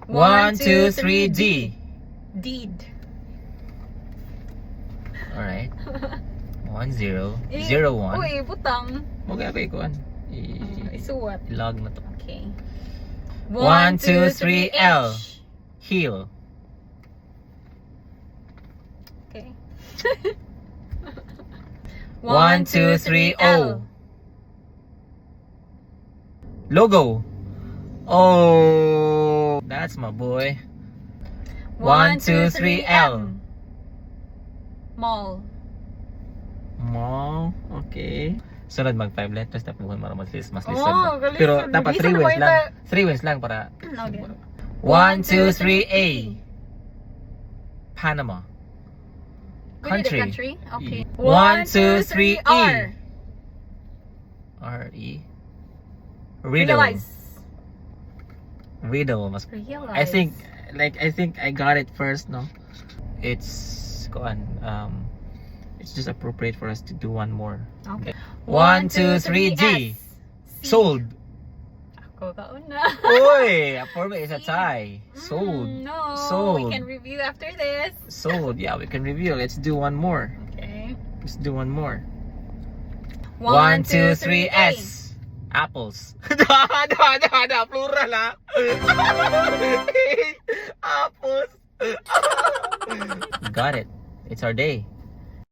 1, 2, 3, D. Deed. Alright. 1, 0. Eh, 0, 1. Uy, butang. Okay, okay, kuhan. Isuwat. I-log na to. Okay. 1, 2, 3, L. Heel. Okay. 1, 2, 3, O. Logo. Oh, that's my boy. 1, 2, 3, L. Mall. Mall. Okay. Sunod mag 5 letters tapos mas lisod Oh, ba? galing. Pero dapat Bisa 3 na wins ba lang. ito? 3 wins lang para Okay. 1, 2, 3, A. Panama. We need a Country. country? Okay. 1, 2, 3, E. R. R-E. Riddle. Realize. Riddle. Mas, Realize. I think I got it first, no? It's just appropriate for us to do one more. Okay. 1, 2, 3, D. S. C. Sold. Ako kauna. Oy, for me it's a tie. Sold. No. Sold. We can review after this. Sold. Yeah, we can review. Let's do one more. Okay. Let's do one more. 1, 2, 3, S. Apples. Da, plural ha. Apples. Got it. It's our day.